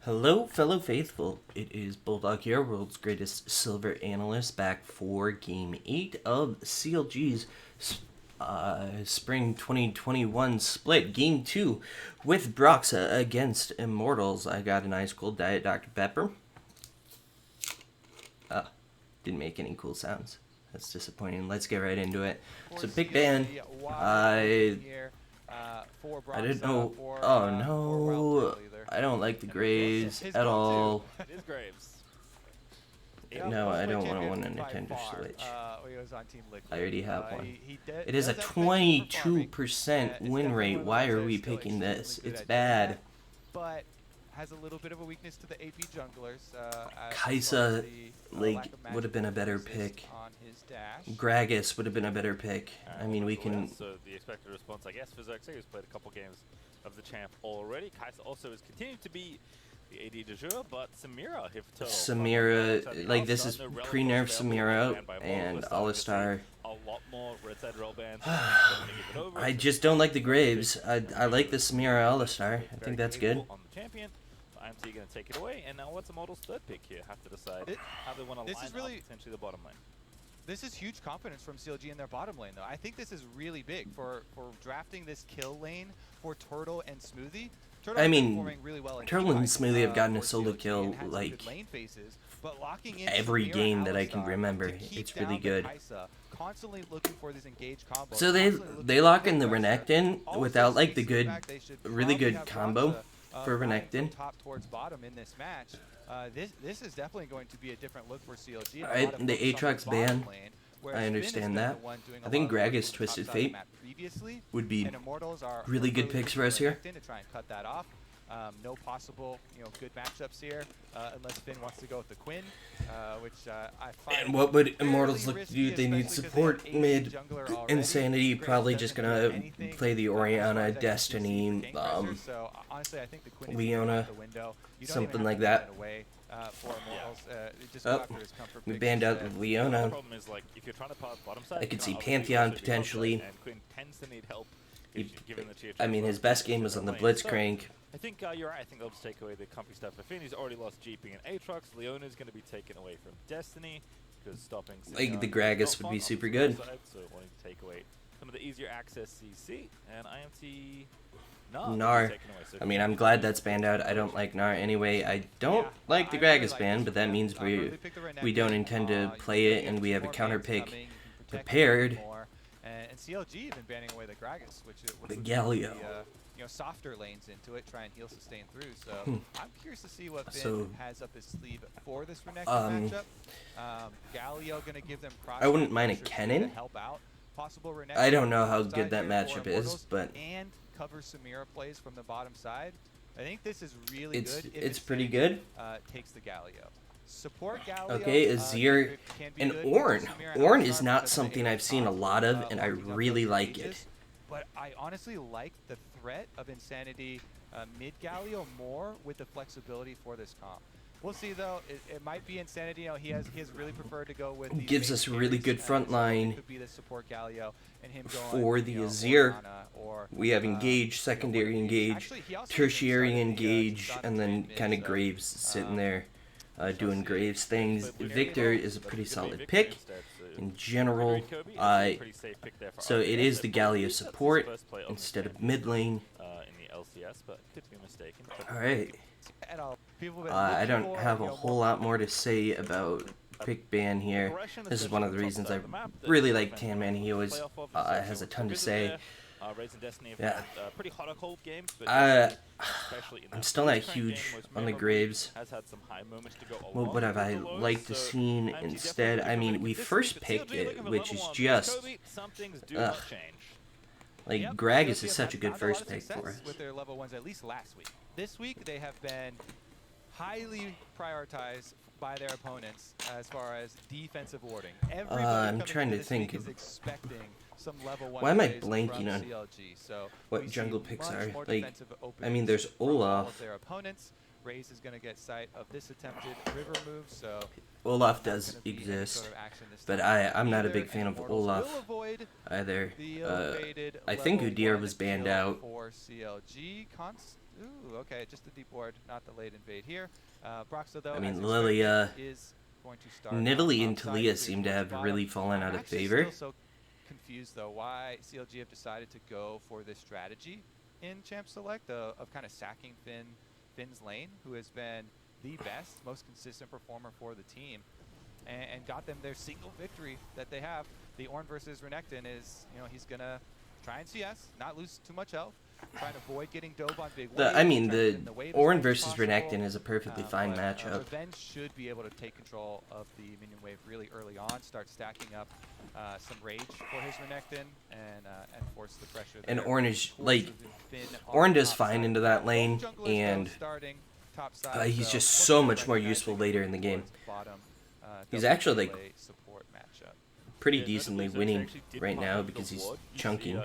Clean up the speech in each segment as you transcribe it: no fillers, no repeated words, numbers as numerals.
Hello, fellow faithful. It is Bulldog here, world's greatest silver analyst, back for Game 8 of CLG's Spring 2021 split. Game 2 with Broxa against Immortals. I got an ice cold Diet Dr. Pepper. Didn't make any cool sounds. That's disappointing. Let's get right into it. So, big ban. I didn't know. Oh no. I don't like the Graves at all. No, I don't want to win a Nintendo Switch. I already have one. It is a 22% win rate. Why are we picking this? It's bad. But has a little bit of a weakness to the AP junglers. Kaisa, like, would have been a better pick. Gragas would have been a better pick. I mean, we can... So the expected response, I guess, for Xerxes, who's played a couple games of the champ already. Kaisa also is continuing to be the AD de jour, but Samira, Samira, like, this is pre-nerf Samira and Alistar. A lot more red side roll bands. I just don't like the Graves. I like the Samira Alistar. I think that's good. On the champion. IMT going to take it away, and now what's the model's third pick here? Have to decide how they want to line up potentially the bottom lane. This is huge confidence from CLG in their bottom lane, though. I think this is really big for drafting this kill lane for Turtle and Smoothie. I mean, Turtle and Smoothie have gotten a solo kill like every game that I can remember. It's really good. So they lock in the Renekton without like the really good combo for Renekton. Top towards bottom in this match. This is definitely going to be a different look for CLG. Alright, the Aatrox ban. I understand that. I think Gragas Twisted Fate would be really good picks for us here. To try and cut that off. No possible, good matchups here, unless Finn wants to go with the Quinn, which I find. And what would Immortals look to do? They need support mid. Insanity probably just gonna play the Orianna, Destiny, Leona, something like that. We banned out Leona. I could see Pantheon potentially. I mean, his best game was on the Blitzcrank. I think you're right. I think they'll just take away the comfy stuff. He's already lost GP and Aatrox. Leona's going to be taken away from Destiny because stopping. Like the Gragas would be super good. So wanting to take away some of the easier access CC and IMT. Gnar. I mean, I'm glad that's banned out. I don't like Gnar anyway. I don't like the Gragas ban, but that means we don't intend to play it, and we have a counter pick prepared. And CLG even banning away the Gragas, which the Galio. Softer lanes into it, try and heal sustain through. So I'm curious to see what Finn has up his sleeve for this Renekton matchup. Galio gonna give them. I wouldn't mind a Kennen. Help out. Possible Renekton. I don't know how good that matchup is, but and cover Samira plays from the bottom side. I think this is really good. It's pretty good. Takes the Galio. Support Galio. Okay, Azir and Ornn. Ornn is not something I've seen a lot of, and I really like it. But I honestly like the threat of Insanity mid Galio more with the flexibility for this comp. We'll see though. It might be Insanity. He has really preferred to go with. Gives us a really good front line. Could be the support Galio and him going, for the Azir. We have engage, secondary engage, tertiary engage, and then kind of Graves sitting there. Doing Graves things. Victor is a pretty solid pick in general. So it is the Galio support instead of mid lane. Alright. I don't have a whole lot more to say about pick ban here. This is one of the reasons I really like Tanman. He always has a ton to say. Yeah. I'm still not huge on the Graves. What would have I liked to seen instead? I mean, we first picked it, which is just... Like, Gragas is such a good first pick for us. With their level ones, at least last week. This week, they have been highly prioritized by their opponents as far as defensive warding. I'm trying to think of... Why am I blanking on what jungle picks are? Like, I mean, there's Olaf. Raze is going to get sight of this attempted river move, so Olaf does exist, but I'm not a big fan of Olaf either. I think Udyr was banned out. Ooh, okay, just the deep ward, not the late invade here. Broxah, though, I mean, as Lilia, expected, is going to start Nidalee and topside, Talia clear seem to towards have bottom. really fallen out I'm of actually favor. still so confused, though, why CLG have decided to go for this strategy in Champ Select of kind of sacking Finn's lane, who has been the best, most consistent performer for the team, and got them their single victory that they have. The Ornn versus Renekton is, he's going to try and CS, not lose too much health, try to avoid getting dove on big waves. I mean, the wave Ornn versus Renekton is a perfectly fine matchup. Revenge should be able to take control of the minion wave really early on, start stacking up some rage for his Renekton, and force the pressure there. And Ornn is, like, Ornn does fine into that lane, and he's just so much more useful later in the game. He's actually, like, pretty decently winning right now because he's chunking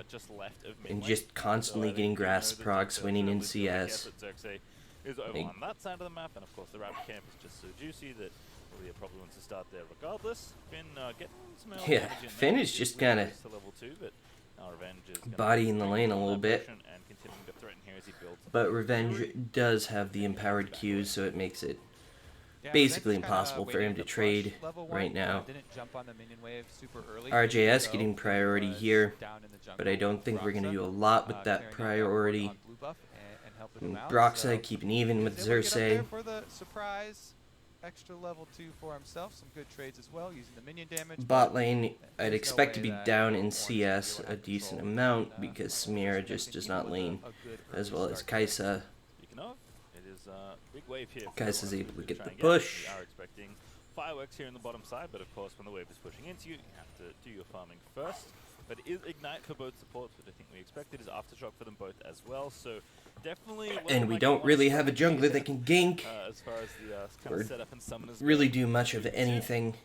and just constantly getting grass procs, winning in CS. Is over on that side of the map, and of course the Raptor camp is just so juicy that probably probably wants to start there regardless. Finn getting some yeah, Finn is just kind of bodying the lane a little bit, but Revenge does have the empowered Qs, so it makes it basically impossible for him to trade right now. RJS getting priority here, but I don't think we're going to do a lot with that priority. Broxah keeping even with Xerxes. For the surprise, extra level 2 for himself. Some good trades as well, using the minion damage. Bot lane, I'd expect to be down in CS a decent amount because Samira just does not lane as well as Kai'Sa. Kai'Sa's able to get the push. We are expecting fireworks here in the bottom side, but of course when the wave is pushing into you, you have to do your farming first. But it is Ignite for both supports, but I think we expected is Aftershock for them both as well. So definitely. And we don't really have a jungler that can gank as far as the kind of setup and summoners really do much of anything.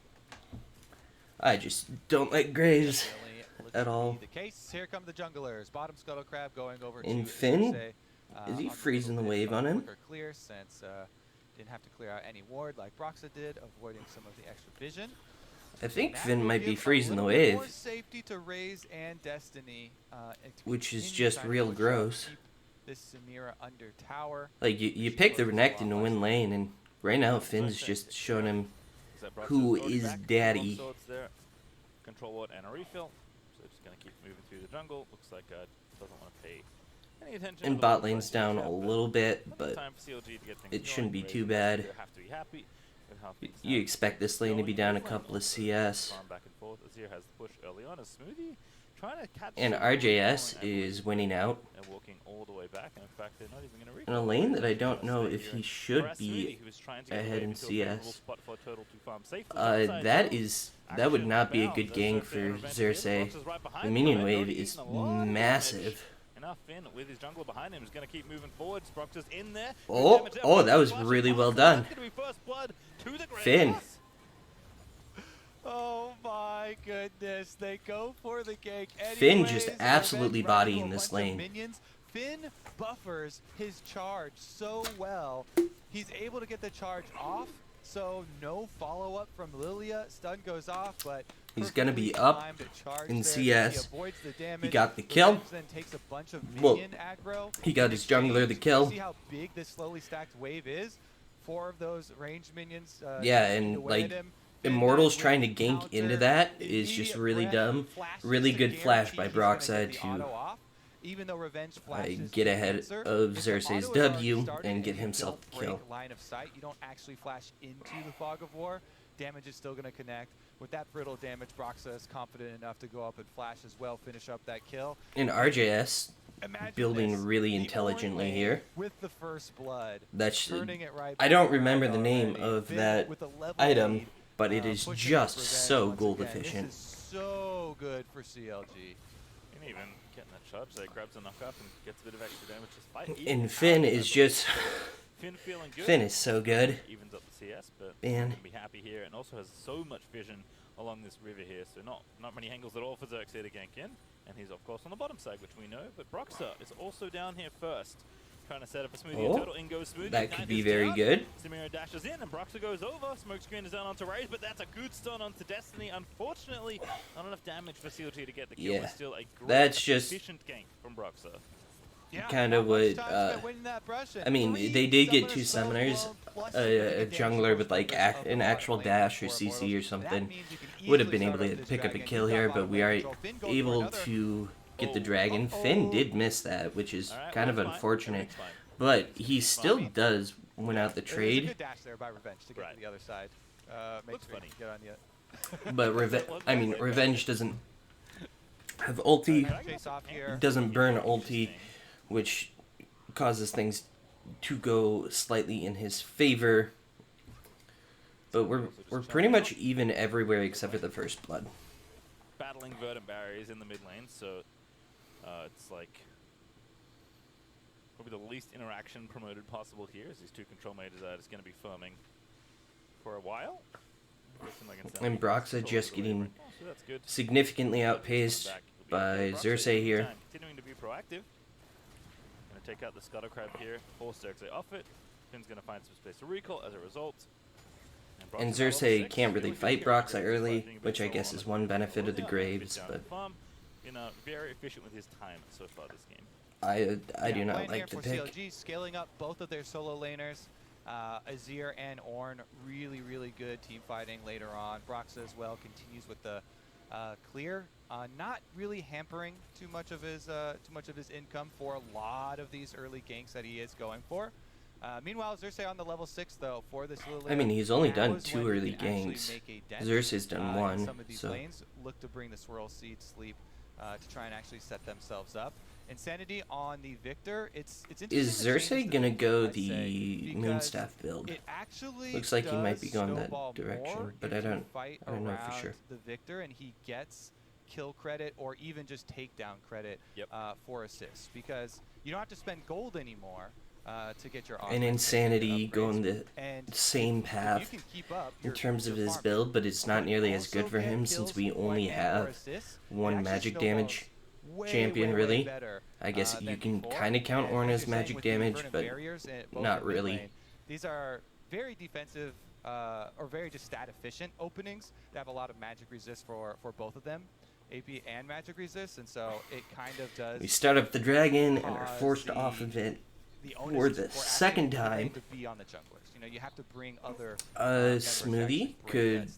I just don't like Graves at all. The case. Here come the junglers. Bottom Scuttle Crab going over in to Finn, Xerxes, is he freezing the wave on him? Clear since didn't have to clear out any ward like Broxah did, avoiding some of the extra vision. I think Finn might be freezing the wave, safety to Raze and Destiny, which is just real gross. This Samira under tower. Like, you pick the Renekton to win lane, and right now Finn's just showing him who is daddy. Control ward and a refill. So just gonna keep moving through the jungle. Looks like doesn't want to pay any attention. And bot lane's down a little bit, but it shouldn't be too bad. You expect this lane to be down a couple of CS. And RJS is winning out in a lane that I don't know if he should be ahead in CS. That would not be a good gank for Xerxes. The minion wave is massive. Finn with his jungler behind him is going to keep moving forward. Broxah's in there. Oh, that was really well done. Finn. Oh my goodness, they go for the gank. Finn just absolutely bodying this lane. Minions. Finn buffers his charge so well. He's able to get the charge off, so no follow-up from Lilia. Stun goes off, but he's going to be up in CS. He got the kill. Well, he got his jungler the kill. See how big this slowly stacked wave is? 4 of those ranged minions. Yeah, and like Immortals trying to gank into that is just really dumb. Really good flash by Broxah to get ahead of Xerxes' W and get himself the kill. Line of sight. You don't actually flash into the fog of war. Damage is still going to connect. With that brittle damage, Broxah is confident enough to go up and flash as well, finish up that kill. And RJS building really intelligently here. With the first blood. That's I don't remember the name of that item, but it is just so gold efficient. This is so good for CLG. And even getting that charge, so he grabs a knock up and gets a bit of extra damage. Just fight. And Finn is just Finn feeling good. Finn is so good. Evens up the CS, but man, can be happy here, and also has so much vision along this river here, so not many angles at all for Xerxes to gank in, and he's of course on the bottom side, which we know, but Broxah is also down here first, trying to set up a Smoothie and Turtle. In goes Smoothie. That could be very good. Samira dashes in, and Broxah goes over. Smoke screen is down onto Raze, but that's a good stun onto Destiny. Unfortunately, not enough damage for CLG to get the kill. Yeah, but still a great, just efficient gank from Broxah. kind of what, I mean, they did get 2 summoners, a jungler with like an actual dash or CC or something would have been able to pick up a kill here, but we are able to get the dragon. Finn did miss that, which is kind of unfortunate, but he still does win out the trade. Good dash there by Revenge to get to the other side. Makes me get on you. But Revenge doesn't have ulti, doesn't burn ulti, which causes things to go slightly in his favor. But we're pretty much even everywhere except for the first blood. Battling verdant barriers in the mid lane, so it's like probably the least interaction promoted possible here, as these 2 control mages are just going to be firming for a while. And Broxa just getting significantly outpaced by Xerxes here. Continuing to be proactive. Going to take out the Scuttle Crab here, force Xerxes off it. Finn's going to find some space to recall as a result. And Xerxes can't really fight Broxa early, which I guess is one benefit of the Graves, but very efficient with his time so far this game. I do not like the pick. CLG scaling up both of their solo laners. Azir and Ornn, really good team fighting later on. Broxa as well continues with the clear, not really hampering too much of his income for a lot of these early ganks that he is going for. Meanwhile, Xerxes on the level 6 though for this little laner. I mean, he's only done 2 early ganks. Xerxes done 1, some of these lanes look to bring the Swirl Seed sleep to try and actually set themselves up. Insanity on the Victor. It's interesting. Is Xerxes gonna go the Moonstaff build? It actually looks like he might be going that direction, but I don't know for sure. The Victor, and he gets kill credit or even just takedown credit for assists, because you don't have to spend gold anymore to get your and Insanity going the same path in terms of his build, but it's not nearly as good for him since we only have 1 magic damage champion, really. I guess you can kind of count Ornn as magic damage, but not really. These are very defensive or very just stat efficient openings that have a lot of magic resist for both of them, AP and magic resist, and so it kind of does. We start up the dragon and are forced off of it for the second time. To be on the junglers. You know, you have to bring other Smoothie could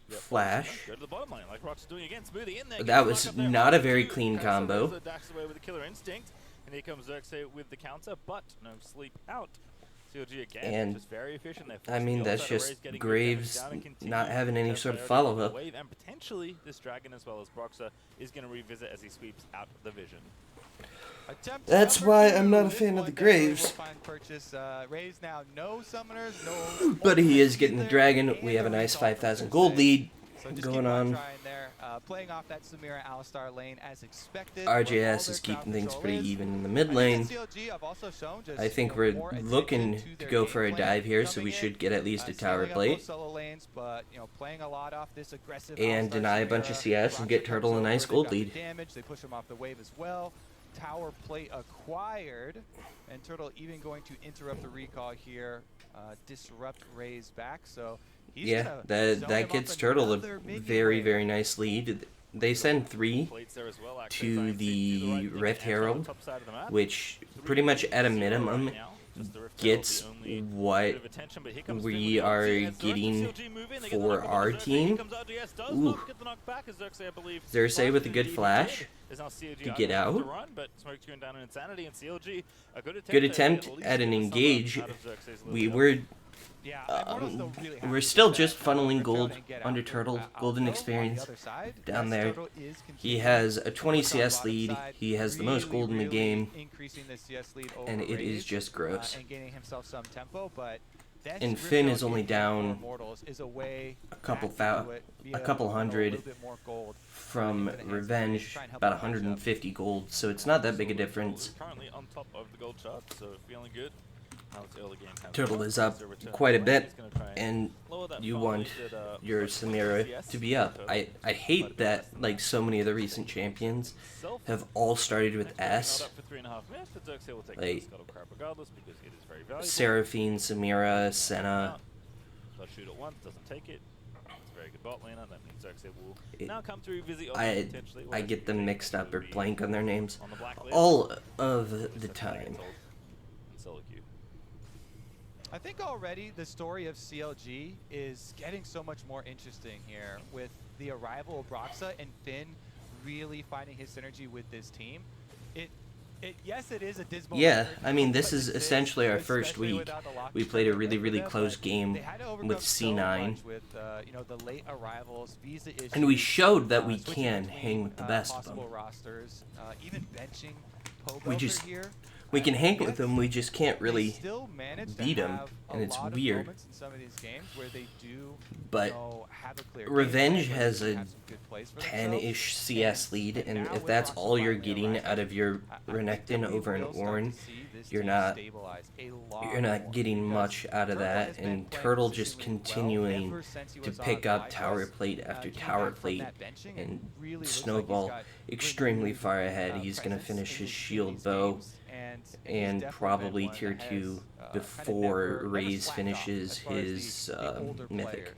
flash. Go to the bottom lane, like Rock's doing again. Smoothie in there. That was not a very clean combo. Dashes away with the killer instinct, and here comes Xerxes with the counter, but no sleep out. CLG again, and just very efficient. I mean, that's just Graves not having any sort of follow-up. And potentially this dragon, as well as Broxa, is going to revisit as he sweeps out the vision. That's why I'm not a fan of the Graves. But he is getting the dragon. We have a nice 5,000 gold lead going on. Playing off that Samira Alistar lane as expected. RJS is keeping things pretty even in the mid lane. I think we're looking to go for a dive here, so we should get at least a tower plate. And deny a bunch of CS and get Turtle a nice gold lead. They push him off the wave as well. Tower plate acquired, and Turtle even going to interrupt the recall here, disrupt Ray's back. So he's that gets Turtle a very nice lead. They send 3 to the Rift Herald, which pretty much at a minimum gets what we are getting for our team. Ooh. Xerxes with a good flash to get out. Good attempt at an engage. We're still just funneling gold under Turtle. Golden experience down there. He has a 20 CS lead. He has the most gold in the game. And it is just gross. And Finn is only down a couple hundred from Revenge, about 150 gold. So it's not that big a difference. Currently on top of the gold chart, so feeling good. Turtle is up quite a bit, and you want your Samira to be up. I hate that like so many of the recent champions have all started with S. Like Seraphine, Samira, Senna. very good bot laner. That means Xerxes will now come through, visit potentially. I get them mixed up or blank on their names On the blacklist. all of the time. I think already the story of CLG is getting so much more interesting here with the arrival of Broxa and Finn really finding his synergy with this team. Yes, it is a dismal. Yeah, I mean, this is essentially our first week. We played a really close game with C9, with you know, the late arrivals, visa issues, and we showed that we can hang with the best of them. Rosters, even benching We can hang with them, we just can't really beat them, and it's weird. But Revenge has a 10-ish CS lead, and if that's all you're getting out of your Renekton over an Ornn, you're not getting much out of that. And Turtle just continuing to pick up tower plate after tower plate and snowball extremely far ahead. He's going to finish his shield bow and probably tier 2 before Raze finishes his mythic,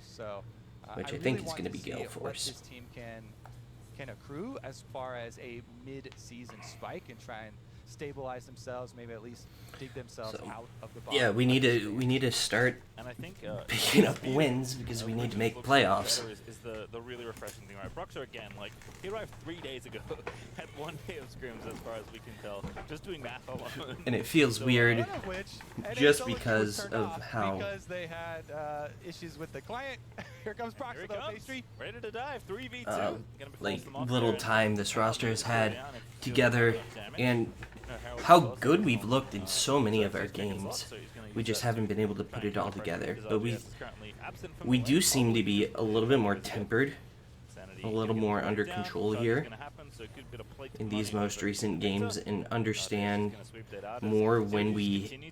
which I think is going to be Gale Force. This team can accrue as far as a mid-season spike and try and stabilize themselves, maybe at least dig themselves out of the bottom. Yeah, we need to start picking up wins because we need to make playoffs. Is the really refreshing thing, right? Broxa again, like, he arrived 3 days ago, had 1 day of scrims as far as we can tell, just doing math alone. And it feels weird just because of how... Because they had issues with the client. Here comes Broxa, though, pastry. Ready to dive, 3v2. Like, little time this roster has had together, and how good we've looked in so many of our games. We just haven't been able to put it all together. But we do seem to be a little bit more tempered, a little more under control here in these most recent games, and understand more when we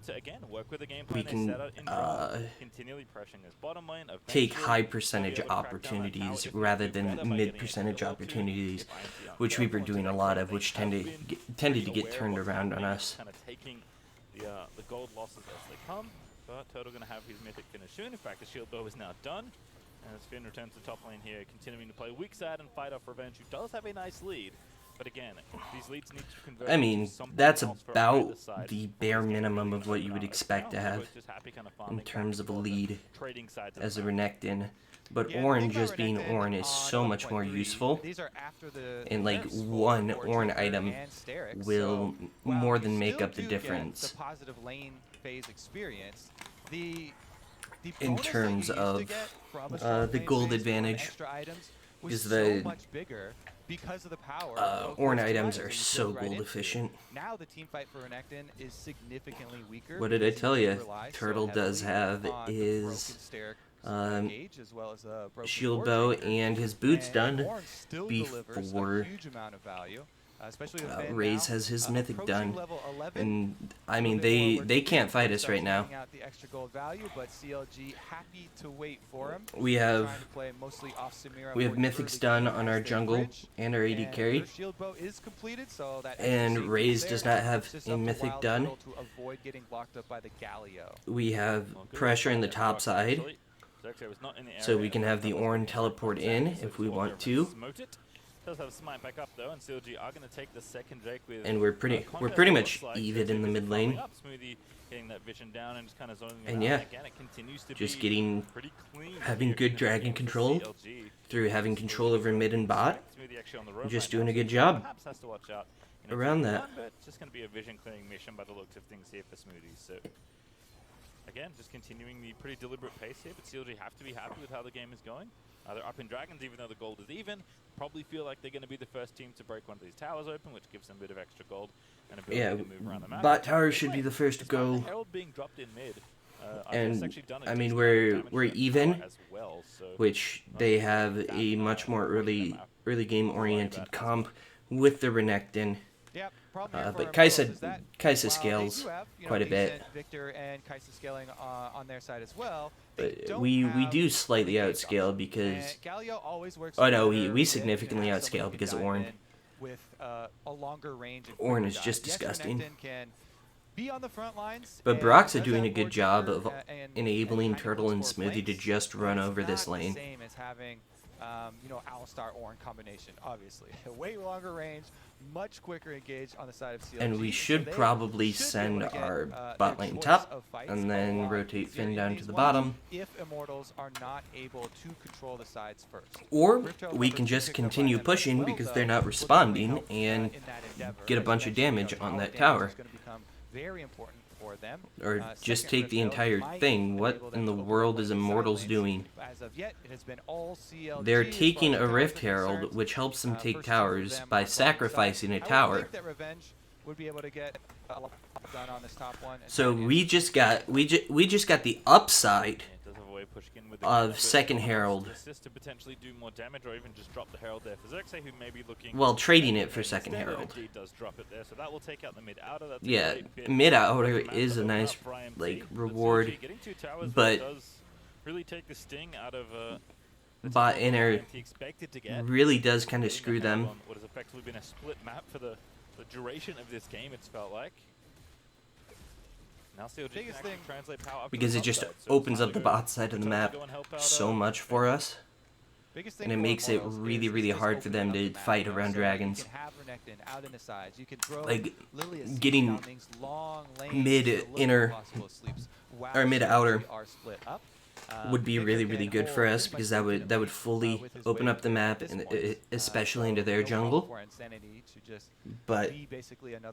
can take high percentage opportunities rather than mid percentage opportunities, which we were doing a lot of, which tended to get turned around on us. Taking the gold losses as they come, but Turtle going to have his mythic finish soon. In fact, the shield bow is now done. As Finn returns to top lane here, continuing to play weak side and fight off Revenge, who does have a nice lead. But again, these leads need to convert. I mean, that's about the bare minimum of what you would expect to have in terms of a lead as a Renekton. But Ornn, just being Ornn, is so much more useful. And like one Ornn item will more than make up the difference in terms of the gold advantage. Is the Ornn items are so gold efficient. Now the team fight for Renekton is significantly weaker. What did I tell you? Turtle does have his shield bow and his boots done before Raze has his mythic done. And I mean, they can't fight us right now. We have mythics done on our jungle and our AD carry, and Raze does not have a mythic done. We have pressure in the top side, so we can have the Ornn teleport in if we want to. Does have Smite back up though, and CLG are going to take the second Drake with. And we're pretty much even in the mid lane. Getting that vision down and just kind of zoning and yeah, again, it continues to just be having good dragon control through having control over mid and bot. Just doing a good job around that. But it's just going to be a vision clearing mission by the looks of things here for Smoothies. So again, just continuing the pretty deliberate pace here, but CLG have to be happy with how the game is going. They're up in Dragons, even though the gold is even. Probably feel like they're going to be the first team to break one of these towers open, which gives them a bit of extra gold and ability to move around the map. Bot tower should be the first to go. Herald being dropped in mid. And I mean, we're even, which they have a much more early game oriented comp with the Renekton. But Kai'Sa scales quite a bit. Victor and Kai'Sa scaling on their side as well. But we do slightly outscale because... Oh no, we significantly outscale because Ornn. Ornn is just disgusting. But Broxah doing a good job of enabling Turtle and Smoothie to just run over this lane. The same as having, you know, Alistar Ornn combination, obviously. Way longer range, much quicker engage on the side of CLG. And we should probably send our bot lane top and then rotate Finn down to the bottom. If Immortals are not able to control the sides first. Or we can just continue pushing because they're not responding and get a bunch of damage on that tower. Very important for them. Or just take the entire thing. What in the world is Immortals doing? As of yet, it has been all CLG. They're taking a Rift Herald, which helps them take towers by sacrificing a tower. Would be able to get a lot done on this top one. So we just got the upside of second Herald. To potentially do more damage or even just drop the Herald there for Xerxes, who may be looking. Well, trading it for second Herald. IMT does drop it there, so that will take out the mid outer. That's yeah, mid outer is a nice like reward, but does really take the sting out of bot inner really does kind of screw them. What has effectively been a split map for the duration of this game, it's felt like. Now CLG can actually translate power up because it just opens up the bot side of the map so much for us, and it makes it really, really hard for them to fight around dragons. Like getting mid inner or mid outer would be really, really good for us because that would fully open up the map, and especially into their jungle. But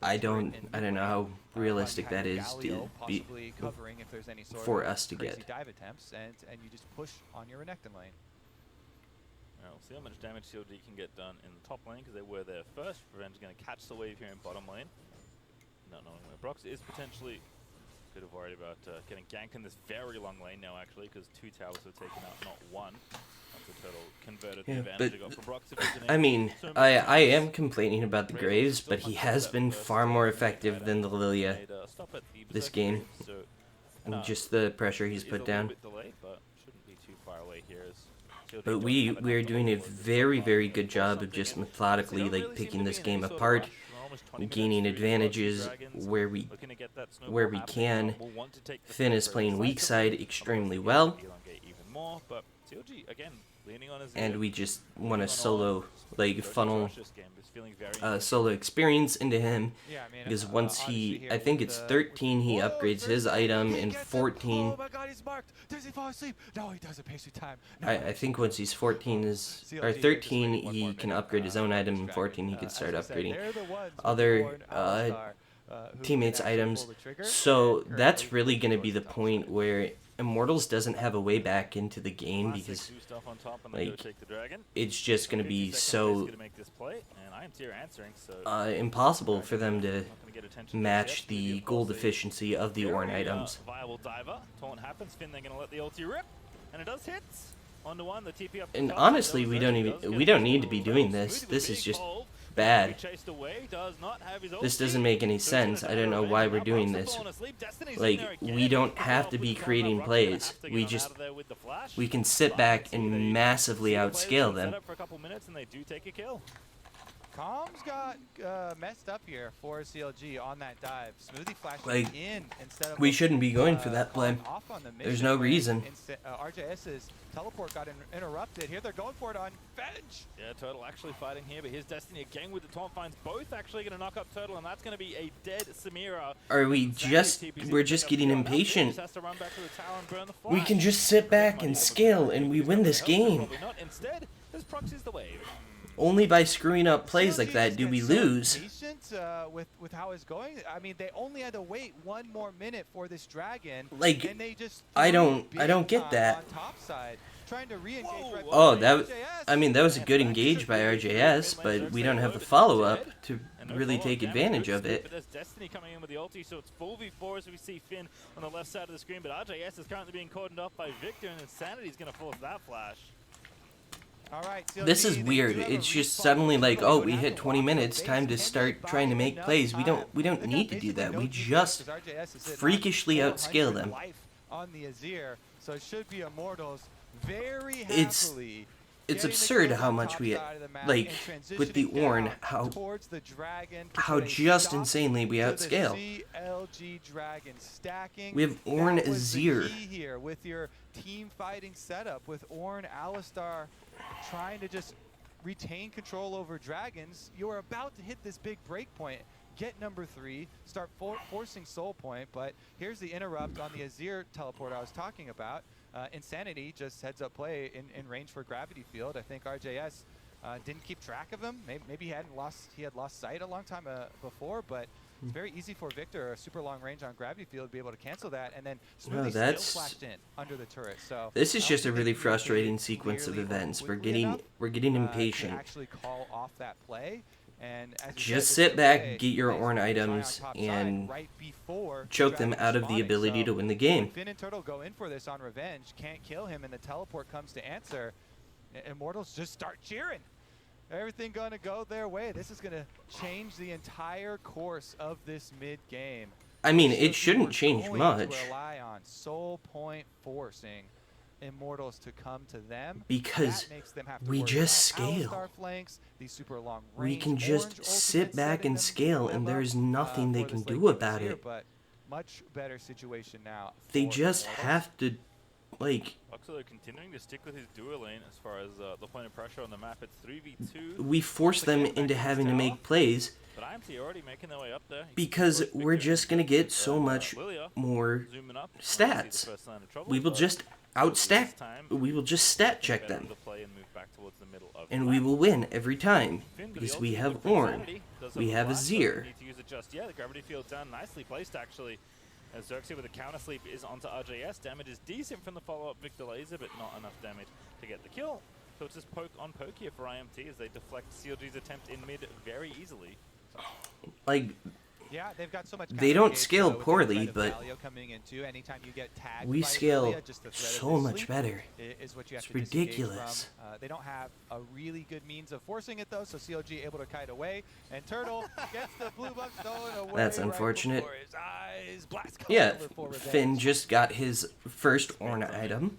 I don't know how realistic that is to be for us to get. And you just push on your Renekton lane. We'll see how much damage CLG can get done in the top lane because they were there first. Revenge going to catch the wave here in bottom lane. Not knowing where Brox is potentially. Could have worried about getting ganked in this very long lane now, actually, because 2 towers were taken out, not 1. That's a total converted advantage got for Brox. I mean, I am complaining about the Graves, but he has been far more effective than the Lilia this game. And just the pressure he's put down. But we're doing a very, very good job of just methodically like picking this game apart, gaining advantages where we can. Finn is playing weak side extremely well, and we just want to solo like funnel solo experience into him, because once he, I think it's 13, he upgrades his item, and 14. Oh my God, he's marked. Does he fall asleep? No, he doesn't. Pace time. I think once he's 13 or 13, he can upgrade his own item, and 14 he can start upgrading other teammates' items. So that's really going to be the point where Immortals doesn't have a way back into the game, because like it's just going to be so impossible for them to match the gold efficiency of the Ornn items. And honestly, we don't need to be doing this. This is just bad. This doesn't make any sense. I don't know why we're doing this. Like, we don't have to be creating plays. We can sit back and massively outscale them. Comms got messed up here for CLG on that dive. Smoothie flashing like, in instead of we shouldn't be going for that play. There's no reason. RJS's teleport got interrupted. Here they're going for it on Bench. Yeah, Turtle actually fighting here, but his Destiny again with the taunt finds both actually going to knock up Turtle, and that's going to be a dead Samira. Are we we're just getting impatient. We can just sit back and scale and we win this game. Instead, this proxies the wave. Only by screwing up plays like that do we lose. With how it's going. I mean, they only had to wait 1 more minute for this dragon. Like, and they just I don't get that. On top side, trying to re-engage right oh, that was a good engage by RJS, but we don't have the follow-up to really take advantage of it. But there's Destiny coming in with the ulti, so it's 4v4 as we see Finn on the left side of the screen, but RJS is currently being cordoned off by Victor, and Insanity's going to fall off that flash. This is weird. It's just suddenly like, oh, we hit 20 minutes, time to start trying to make plays. We don't need to do that. We just freakishly outscale them. On the Azir, so it should be Immortals very happily it's absurd how much we, like, with the Ornn, how just insanely we outscale. CLG Dragon stacking. We have Ornn Azir. Here with your team fighting setup, with Ornn, Alistar trying to just retain control over dragons. You're about to hit this big break point, get number 3, start forcing soul point, but here's the interrupt on the Azir teleport I was talking about. Insanity just heads up play in range for gravity field. I think RJS didn't keep track of him. Maybe he had lost sight a long time before, but it's very easy for Victor, a super long range on gravity field, to be able to cancel that, and then smoothly still flashed in under the turret. So this is just a really frustrating sequence of events. We're getting impatient. To actually call off that play. And just sit back, get your Ornn items, and choke them out of the ability to win the game. Finn and Turtle go in for this on revenge, can't kill him, and the teleport comes to answer. Immortals just start cheering. Everything gonna go their way. This is gonna change the entire course of this mid game. I mean, it shouldn't change much. Rely on soul point forcing Immortals to come to them, because we just scale. We can just sit back and scale, and there's nothing they can do about it. But much better situation now. They just have to, like. Oxo continuing to stick with his dual lane as far as the point of pressure on the map. It's 3v2. We force them into having to make plays. But IMT already making their way up there. Because we're just gonna get so much more stats. We will just outstack. We will just stat check them, and we will win every time because we have Ornn, we have Azir. Yeah, the gravity field's down, nicely placed actually. As Xerxes with a counter sleep is onto RJS. Damage is decent from the follow-up Victor Laser, but not enough damage to get the kill. So it's just poke on poke here for IMT as they deflect CLG's attempt in mid very easily. So. Like, yeah, they've got so much. They don't scale poorly, but we by scale Lilia, so much better. Is what you have It's to ridiculous. They don't have a really good means of forcing it though, so CLG able to kite away, and Turtle gets the blue buff stolen away. That's unfortunate. Right his eyes. Blast Yeah, Finn just got his first Ornn item,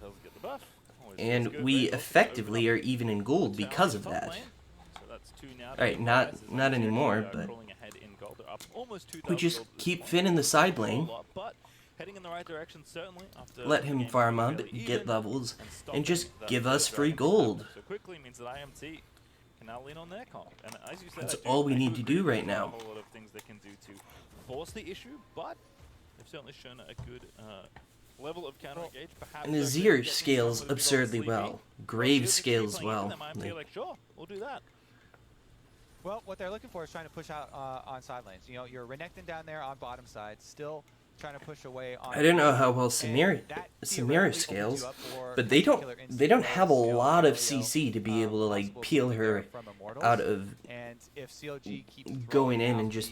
and we effectively are even in gold because of that. Alright, not anymore, but we just keep Finn in the side lane, let him farm up, get levels, and just give us free gold. That's all we need to do right now. And Azir scales absurdly well. Graves scales well. Well, what they're looking for is trying to push out on side lanes. You know, you're Renekton down there on bottom side, still trying to push away on. I don't know how well Samira scales, but they don't have a lot of CC to be able to like peel her out of going in and just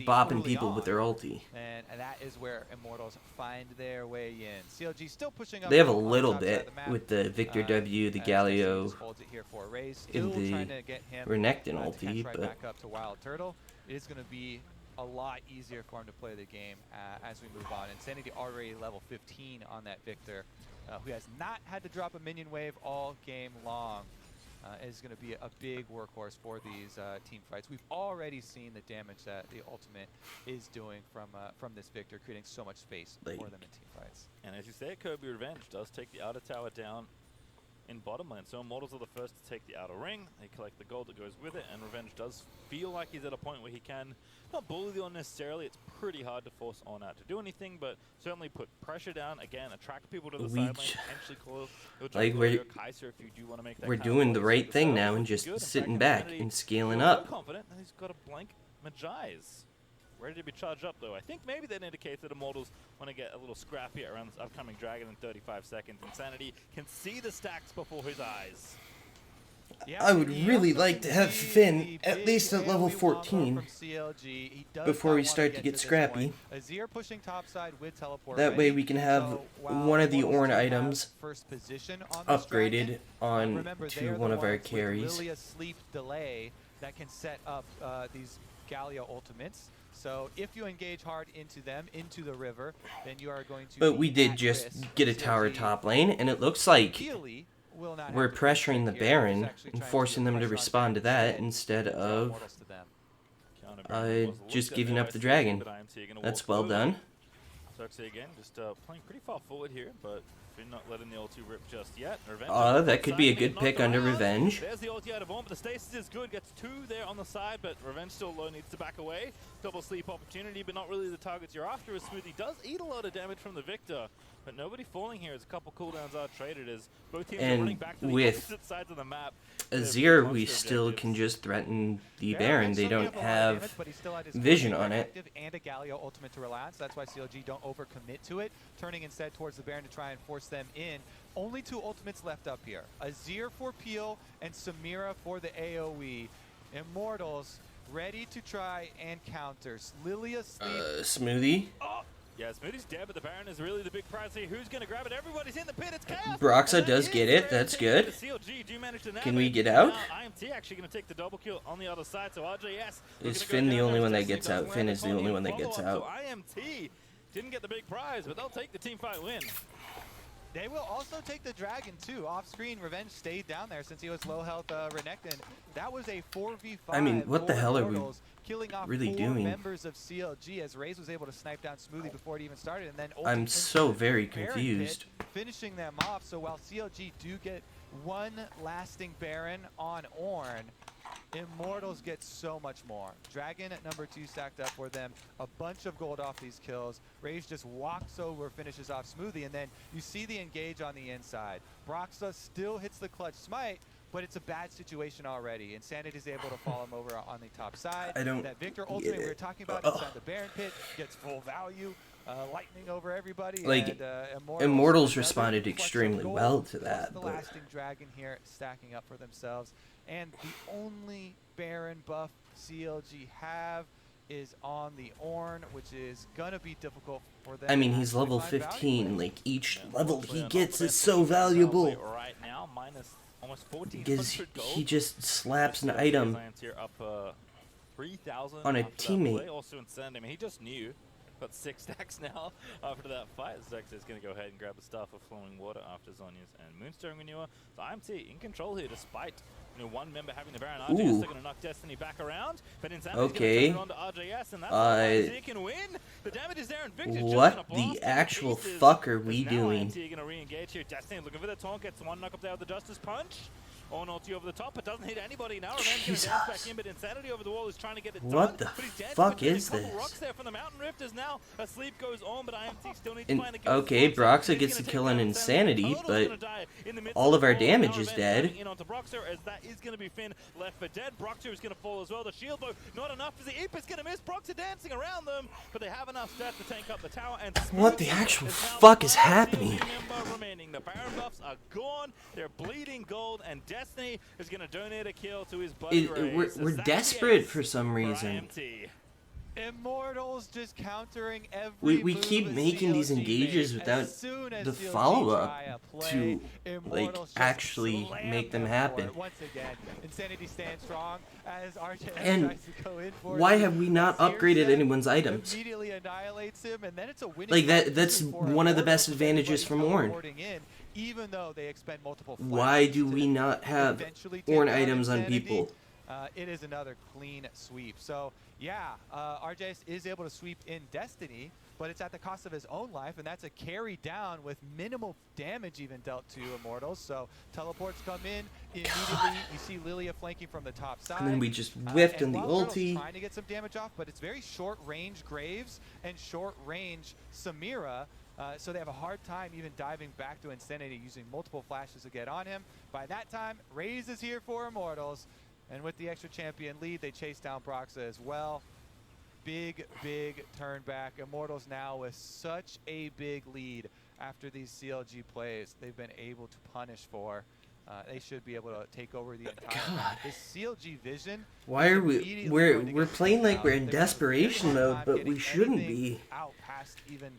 bopping people with their ulti. And that is where Immortals find their way in. CLG still pushing up. They have a little bit with the Victor W, the Galio, and the Renekton ulti, but back up to Wild Turtle. It is going to be a lot easier for him to play the game as we move on. Insanity already level 15 on that Victor, who has not had to drop a minion wave all game long. Is going to be a big workhorse for these team fights. We've already seen the damage that the ultimate is doing from this Victor, creating so much space for them in team fights. And as you say, Kirby Revenge does take the outer tower down in bottom lane. So Immortals are the first to take the outer ring. They collect the gold that goes with it, and Revenge does feel like he's at a point where he can not bully the Ornn necessarily. It's pretty hard to force Ornn out to do anything, but certainly put pressure down. Again, attract people to the side lane, potentially call like Kaiser if you do want to make that. We're doing the right thing now and just sitting back and scaling up. Confident, and he's got a blank Magi's. Ready to be charged up though. I think maybe that indicates that Immortals want to get a little scrappy around this upcoming dragon in 35 seconds. Insanity can see the stacks before his eyes. Yeah, I would really like to have Finn at least at level 14 before we start to get scrappy. That way we can have one of the Ornn items upgraded on to one of our carries. That can set up these Galio ultimates. So if you engage hard into them, into the river, then you are going to. But we did just get a tower top lane, and it looks like will not we're have to pressuring the here. Baron Actually and trying to forcing get them to pressure on respond to Baron that instead draw of Immortals to them. just giving up the dragon. That's well done. Xerxes again, just playing pretty far forward here, but Finn not letting the ulti rip just yet. Revenge That could be a good pick under Revenge. There's the ulti out of Orn, but the stasis is good. Gets 2 there on the side, but Revenge still low, needs to back away. Double sleep opportunity, but not really the targets you're after. As Smoothie does eat a lot of damage from the Victor, but nobody falling here as a couple cooldowns are traded as both teams are running back to the opposite sides of the map. Azir, we still can just threaten the Baron. They don't have vision on it. And a Galio ultimate to rely on, so that's why CLG don't overcommit to it, turning instead towards the Baron to try and force them in. Only 2 ultimates left up here. Azir for Peel and Samira for the AoE. Immortals ready to try and counter. Lilia sleep. Smoothie. Oh. Yeah, Smoothie's dead, but the Baron is really the big prize here. Who's going to grab it? Everybody's in the pit. It's chaos. Broxa does get it. That's good. Can we get out? IMT actually going to take the double kill on the other side. So RJS is Finn the only one that gets out? Finn is the only one that gets out. So IMT didn't get the big prize, but they'll take the team fight win. They will also take the dragon too. Off screen, Revenge stayed down there since he was low health Renekton. That was a 4v5. I mean, what the hell are we killing off really 4 doing? members of CLG as Raze was able to snipe down Smoothie before it even started, and then I'm so very confused. Finishing them off. So while CLG do get 1 lasting Baron on Ornn, Immortals get so much more. Dragon at number 2 stacked up for them. A bunch of gold off these kills. Rage just walks over, finishes off Smoothie, and then you see the engage on the inside. Broxa still hits the clutch smite, but it's a bad situation already. Insanity is able to fall him over on the top side. I don't That Victor ultimate we were talking about inside the Baron pit gets full value. Lightning over everybody. Like, and, Immortals responded extremely well to that. The lasting dragon here stacking up for themselves. And the only Baron buff CLG have is on the Ornn, which is gonna be difficult for them. I mean, he's level 15. Like, each level he gets is so valuable. Right now, minus almost 1400 because gold. he just slaps an item on a teammate. Also Insanity. I mean, he just knew. Got 6 stacks now after that fight. Zex is going to go ahead and grab a Staff of Flowing Water after Zhonya's and Moonstone Renewal. So IMT in control here despite one member having the Baron. RJS is going to knock Destiny back around. But Insanity's going to turn it on to RJS, and that's how IMT can win. The damage is there, and Victor's what the actual fuck are we doing? IMT going to re-engage here. Destiny looking for the taunt, gets 1 knock up there with the Justice Punch. Ornn ulti over the top, but doesn't hit anybody now. Revenge going to dance back in, but Insanity over the wall is trying to get it done. What the fuck is this? Rocks there from the Mountain Rift is now asleep goes on, but IMT still needs to find a okay, Broxa gets to kill an Insanity, but all of our damage is dead. In onto Broxa as that is going to be Finn left for dead. Broxa is going to fall as well. The shield bow not enough as the Imp is going to miss. Broxa dancing around them, but they have enough stats to tank up the tower. And what the actual fuck is happening? The Baron buffs are gone. They're bleeding gold, and Destiny is going to donate a kill to his buddy Raze. We're desperate for some reason. Immortals just countering every we keep making these engages without the follow-up to like actually make them happen. Once again, Insanity stands strong as RJS and tries to go in for why have we not upgraded anyone's items? Immediately annihilates him, and then it's a winning like that's one of the best advantages from Ornn. Even though they expend multiple why do we not have Ornn items on people? It is another clean sweep. So yeah, RJS is able to sweep in Destiny, but it's at the cost of his own life, and that's a carry down with minimal damage even dealt to Immortals. So teleports come in immediately. You see Lilia flanking from the top side. And then we just whiffed on the ulti. Trying to get some damage off, but it's very short range Graves and short range Samira. So they have a hard time even diving back to Insanity, using multiple flashes to get on him. By that time, Raze is here for Immortals. And with the extra champion lead, they chase down Broxa as well. Big turn back. Immortals now with such a big lead after these CLG plays they've been able to punish for. They should be able to take over the entire map. This CLG vision. Why are we're playing like we're in desperation mode, but we shouldn't be. Out past even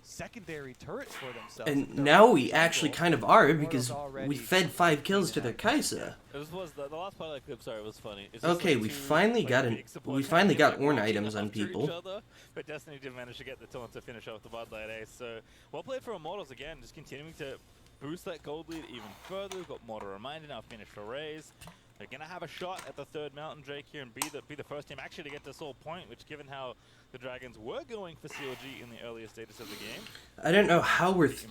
secondary turrets for themselves. And now we actually kind of are, because we fed 5 kills to their Kai'Sa. The last part of that clip, sorry, was funny. Okay, we finally got Ornn items on people. But Destiny did manage to get the taunt to finish off the bot lane ace. So well played for Immortals again, just continuing to boost that gold lead even further. We've got more to remind now, finish for Rays. They're going to have a shot at the third Mountain Drake here and be the first team actually to get to Soul Point, which given how the Dragons were going for CLG in the earlier stages of the game. I don't know how we're just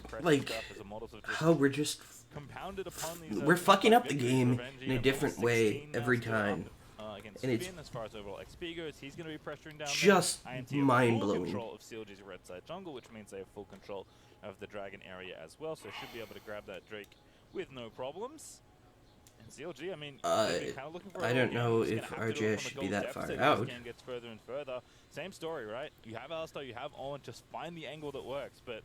compounded upon these, we're fucking up the game in a different way every time. And it's as far as overall XP goes, he's going to be pressuring down just mind-blowing. Control of CLG's red side jungle, which means they have full control of the Dragon area as well, so should be able to grab that Drake with no problems. And CLG, I mean, kind of looking for I don't know if RJ should be that far out. This game gets further and further. Same story, right? You have Alistar, you have Owen, just find the angle that works, but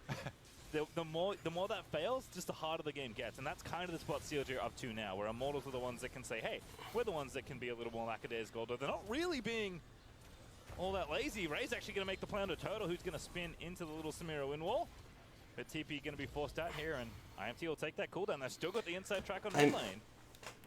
the more that fails, just the harder the game gets, and that's kind of the spot CLG are up to now, where Immortals are the ones that can say, hey, we're the ones that can be a little more lackadaisical, though they're not really being all that lazy. Ray's actually going to make the play onto Turtle, who's going to spin into the little Samira wind wall, but TP going to be forced out here, and IMT will take that cooldown. They've still got the inside track on mid lane.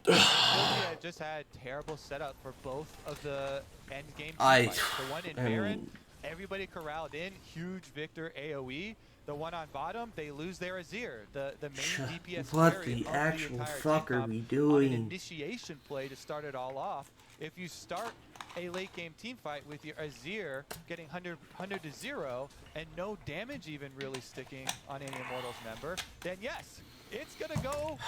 CLG just had terrible setup for both of the end game fights. The one in Baron, everybody corralled in, huge Victor AoE. The one on bottom, they lose their Azir, the main DPS what the actual fuck are we doing? On an initiation play to start it all off. If you start a late game team fight with your Azir getting 100 to 0 and no damage even really sticking on any Immortals member, then yes, it's gonna go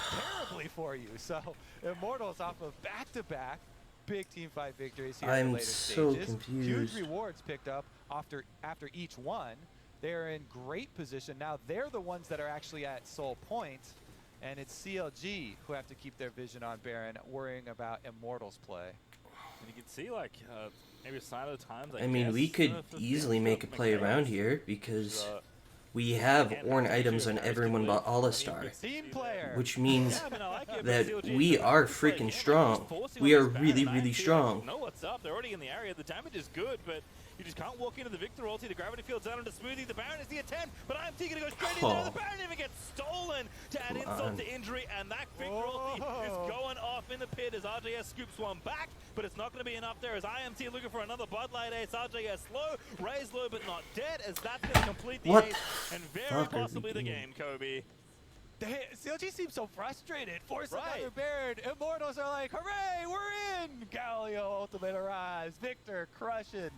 terribly for you. So Immortals off of back-to-back big team fight victories here in the later stages. I'm so confused. Huge rewards picked up after each one. They're in great position. Now they're the ones that are actually at Soul Point, and it's CLG who have to keep their vision on Baron, worrying about Immortals play. And you can see, like, maybe a sign of the times. I mean, we could easily make a play around here because we have Ornn items on everyone but Alistar, which means that we are freaking strong. We are really, really strong. Know what's up? They're already in the area. The damage is good, but you just can't walk into the Victor ulti. The gravity field's out onto Smoothie. The Baron is the attempt, but IMT gonna go straight in there. The Baron even gets stolen to add insult to injury, and that Victor ulti is going off in the pit as RJS scoops one back, but it's not gonna be enough there as IMT looking for another Bud Light ace. RJS low, Ray's low but not dead, as that's gonna complete the ace and very possibly the game, Kobe. CLG seems so frustrated. Force another Baron. Immortals are like, hooray, we're in! Galio ultimate arrives. Victor crushing.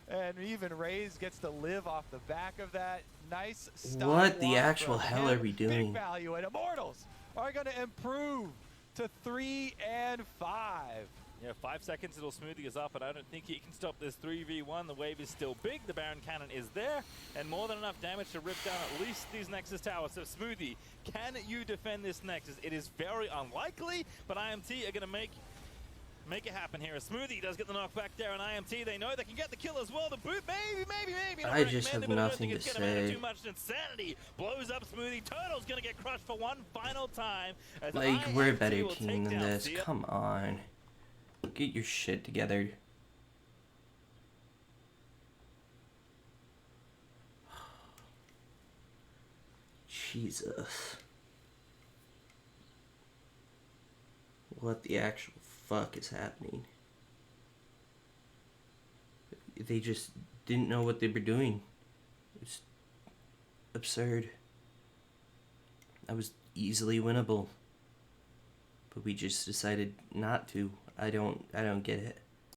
And even Raze gets to live off the back of that. Nice stop. What the actual hell are we doing? Big value, and Immortals are going to improve to 3 and 5. Yeah, 5 seconds it'll Smoothie is up, but I don't think he can stop this 3v1. The wave is still big, the Baron Cannon is there, and more than enough damage to rip down at least these Nexus towers. So Smoothie, can you defend this Nexus? It is very unlikely, but IMT are going to make it happen here. Smoothie does get the knockback there, and IMT, they know they can get the kill as well. The boot, maybe. I just have nothing to say. Too much insanity blows up Smoothie. Turtle's gonna get crushed for one final time. Like, we're a better team than this. Come on. Get your shit together. Jesus. What the actual fuck is happening? They just didn't know what they were doing. It's absurd. That was easily winnable. But we just decided not to. I don't get it.